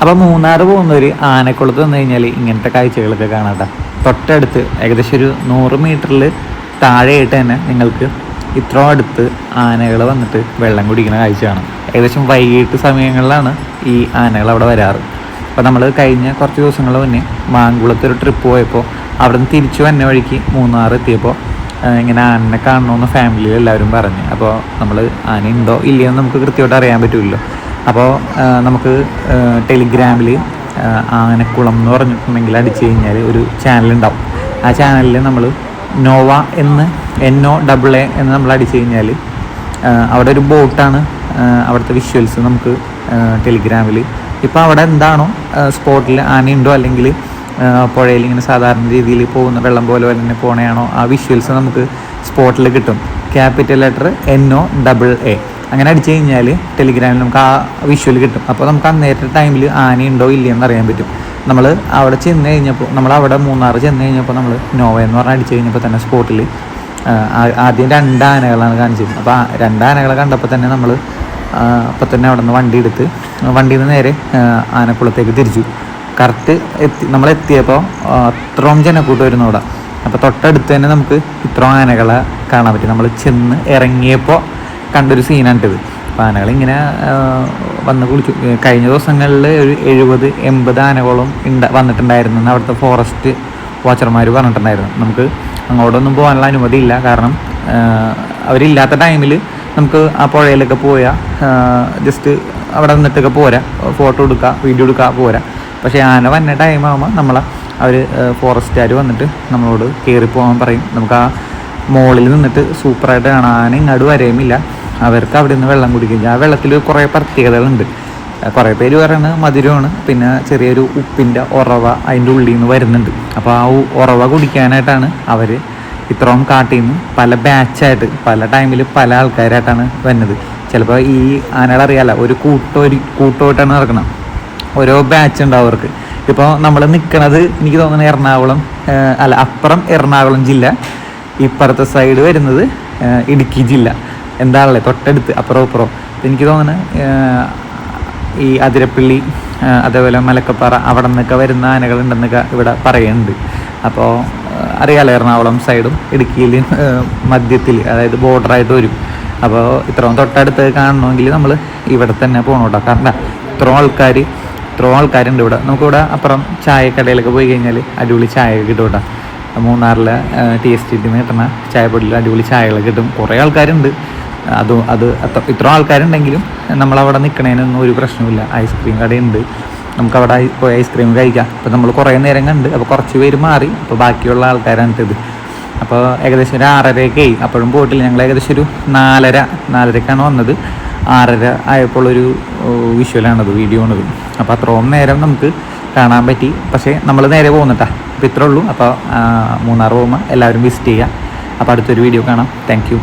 അപ്പോൾ മൂന്നാർ പോകുന്നവർ ആനക്കുളത്ത് വന്നു കഴിഞ്ഞാൽ ഇങ്ങനത്തെ കാഴ്ചകളൊക്കെ കാണാം. തൊട്ടടുത്ത് ഏകദേശം ഒരു 100 മീറ്ററിൽ താഴെയായിട്ട് തന്നെ നിങ്ങൾക്ക് ഇത്ര അടുത്ത് ആനകൾ വന്നിട്ട് വെള്ളം കുടിക്കുന്ന കാഴ്ച കാണാം. ഏകദേശം വൈകിട്ട് സമയങ്ങളിലാണ് ഈ ആനകൾ അവിടെ വരാറ്. അപ്പോൾ നമ്മൾ കഴിഞ്ഞ കുറച്ച് ദിവസങ്ങൾ മുന്നേ മാങ്കുളത്തൊരു ട്രിപ്പ് പോയപ്പോൾ അവിടെ നിന്ന് തിരിച്ചു വന്ന വഴിക്ക് മൂന്നാർ എത്തിയപ്പോൾ ഇങ്ങനെ ആനനെ കാണണമെന്ന് ഫാമിലിയിൽ എല്ലാവരും പറഞ്ഞു. അപ്പോൾ നമ്മൾ ആന ഉണ്ടോ ഇല്ലയെന്ന് നമുക്ക് കൃത്യമായിട്ട് അറിയാൻ പറ്റുമല്ലോ. അപ്പോൾ നമുക്ക് ടെലിഗ്രാമിൽ ആനക്കുളം എന്ന് പറഞ്ഞിട്ടുണ്ടെങ്കിൽ അടിച്ചു കഴിഞ്ഞാൽ ഒരു ചാനലുണ്ടാവും. ആ ചാനലിൽ നമ്മൾ നോവ എന്ന് NOAA എന്ന് നമ്മൾ അടിച്ചു കഴിഞ്ഞാൽ അവിടെ ഒരു ബോട്ടാണ്. അവിടുത്തെ വിഷ്വൽസ് നമുക്ക് ടെലിഗ്രാമിൽ ഇപ്പോൾ അവിടെ എന്താണോ സ്പോട്ടിൽ ആനയുണ്ടോ അല്ലെങ്കിൽ പുഴയിൽ ഇങ്ങനെ സാധാരണ രീതിയിൽ പോകുന്ന വെള്ളം പോലെ തന്നെ പോണയാണോ ആ വിഷ്വൽസ് നമുക്ക് സ്പോട്ടിൽ കിട്ടും. ക്യാപിറ്റൽ ലെറ്റർ NOAA അങ്ങനെ അടിച്ചു കഴിഞ്ഞാൽ ടെലിഗ്രാമിൽ നമുക്ക് ആ വിഷ്വൽ കിട്ടും. അപ്പോൾ നമുക്ക് അന്നേരത്തെ ടൈമിൽ ആനയുണ്ടോ ഇല്ലയെന്ന് അറിയാൻ പറ്റും. നമ്മൾ അവിടെ ചെന്ന് കഴിഞ്ഞപ്പോൾ നമ്മളവിടെ മൂന്നാർ ചെന്ന് കഴിഞ്ഞപ്പോൾ നമ്മൾ നോവ എന്ന് പറഞ്ഞാൽ അടിച്ചു കഴിഞ്ഞപ്പോൾ തന്നെ സ്പോട്ടിൽ ആദ്യം 2 ആനകളാണ് കാണിച്ചത്. അപ്പോൾ 2 ആനകളെ കണ്ടപ്പോൾ തന്നെ നമ്മൾ അപ്പോൾ തന്നെ അവിടെ നിന്ന് വണ്ടിയിൽ നിന്ന് നേരെ ആനക്കുളത്തേക്ക് തിരിച്ചു. കറക്റ്റ് നമ്മളെത്തിയപ്പോൾ അത്രയും ജനക്കൂട്ട് വരുന്നു അവിടെ. അപ്പോൾ തൊട്ടടുത്ത് തന്നെ നമുക്ക് ഇത്രയും ആനകളെ കാണാൻ പറ്റും. നമ്മൾ ചെന്ന് ഇറങ്ങിയപ്പോൾ കണ്ടൊരു സീനാണിട്ടത്. അപ്പോൾ ആനകളിങ്ങനെ വന്ന് കുളിച്ചു. കഴിഞ്ഞ ദിവസങ്ങളിൽ ഒരു 70-80 ആനകളും വന്നിട്ടുണ്ടായിരുന്നു അവിടുത്തെ ഫോറസ്റ്റ് വാച്ചർമാർ പറഞ്ഞിട്ടുണ്ടായിരുന്നു. നമുക്ക് അങ്ങോട്ടൊന്നും പോകാനുള്ള അനുമതി ഇല്ല. കാരണം അവരില്ലാത്ത ടൈമിൽ നമുക്ക് ആ പുഴയിലൊക്കെ പോയാൽ ജസ്റ്റ് അവിടെ നിന്നിട്ടൊക്കെ പോരാ, ഫോട്ടോ എടുക്കുക, വീഡിയോ എടുക്കുക പോരാ. പക്ഷേ ആന വന്ന ടൈമാകുമ്പോൾ അവർ ഫോറസ്റ്റുകാർ വന്നിട്ട് നമ്മളോട് കയറി പോകാൻ പറയും. നമുക്ക് ആ മോളിൽ നിന്നിട്ട് സൂപ്പറായിട്ട് കാണാൻ. ആന ഇങ്ങോട്ട് വരെയുമില്ല, അവർക്ക് അവിടെ നിന്ന് വെള്ളം കുടിക്കുക. ആ വെള്ളത്തിൽ കുറേ പ്രത്യേകതകളുണ്ട്. കുറേ പേര് പറയുന്നത് മധുരമാണ്, പിന്നെ ചെറിയൊരു ഉപ്പിൻ്റെ ഉറവ അതിൻ്റെ ഉള്ളിൽ നിന്ന് വരുന്നുണ്ട്. അപ്പോൾ ആ ഉറവ കുടിക്കാനായിട്ടാണ് അവർ ഇത്രയും കാട്ടിൽ നിന്ന് പല ബാച്ചായിട്ട് പല ടൈമിൽ പല ആൾക്കാരായിട്ടാണ് വരുന്നത്. ചിലപ്പോൾ ഈ ആനകളറിയാലോ ഒരു കൂട്ടമായിട്ടാണ് നടക്കണം. ഓരോ ബാച്ച് ഉണ്ടാവും അവർക്ക്. ഇപ്പോൾ നമ്മൾ നിൽക്കുന്നത് എനിക്ക് തോന്നുന്നത് എറണാകുളം അപ്പുറം എറണാകുളം ജില്ല, ഇപ്പുറത്തെ സൈഡ് വരുന്നത് ഇടുക്കി ജില്ല. എന്താണല്ലേ തൊട്ടടുത്ത് അപ്പുറം. എനിക്ക് തോന്നുന്നത് ഈ അതിരപ്പള്ളി അതേപോലെ മലക്കപ്പാറ അവിടെ നിന്നൊക്കെ വരുന്ന ആനകളുണ്ടെന്നൊക്കെ ഇവിടെ പറയുന്നുണ്ട്. അപ്പോൾ അറിയാലോ എറണാകുളം സൈഡും ഇടുക്കിയിൽ മധ്യത്തിൽ അതായത് ബോർഡറായിട്ട് വരും. അപ്പോൾ ഇത്രയും തൊട്ടടുത്ത് കാണണമെങ്കിൽ നമ്മൾ ഇവിടെ തന്നെ പോകണം കേട്ടോ. കാരണം ഇത്രയും ആൾക്കാരുണ്ട് ഇവിടെ. നമുക്കിവിടെ അപ്പുറം ചായക്കടയിലൊക്കെ പോയി കഴിഞ്ഞാൽ അടിപൊളി ചായയൊക്കെ കിട്ടും കേട്ടോ. മൂന്നാറിലെ TST കിട്ടുന്ന ചായപ്പൊടിയിൽ അടിപൊളി ചായകളൊക്കെ കിട്ടും. കുറേ ആൾക്കാരുണ്ട്. ഇത്ര ആൾക്കാരുണ്ടെങ്കിലും നമ്മളവിടെ നിൽക്കണതിനൊന്നും ഒരു പ്രശ്നമില്ല. ഐസ്ക്രീം കടയുണ്ട്, നമുക്കവിടെ പോയി ഐസ്ക്രീം കഴിക്കാം. അപ്പോൾ നമ്മൾ കുറേ നേരം കണ്ട് അപ്പോൾ കുറച്ച് പേര് മാറി. അപ്പോൾ ബാക്കിയുള്ള ആൾക്കാരാണ് ഇത്. അപ്പോൾ ഏകദേശം ഒരു 6:30 അപ്പോഴും പോയിട്ടില്ല. ഞങ്ങൾ ഏകദേശം ഒരു 4:30-4:30ക്കാണ് വന്നത്. 6:30 ആയപ്പോഴൊരു വിഷ്വലാണത്, വീഡിയോ ആണത്. അപ്പോൾ അത്രയും നേരം നമുക്ക് കാണാൻ പറ്റി. പക്ഷേ നമ്മൾ നേരെ പോകുന്നിട്ടാ. അപ്പോൾ ഇത്രേ ഉള്ളൂ. അപ്പോൾ മൂന്നാർ പോകുമ്പോൾ എല്ലാവരും വിസിറ്റ് ചെയ്യുക. അപ്പോൾ അടുത്തൊരു വീഡിയോ കാണാം. Thank you.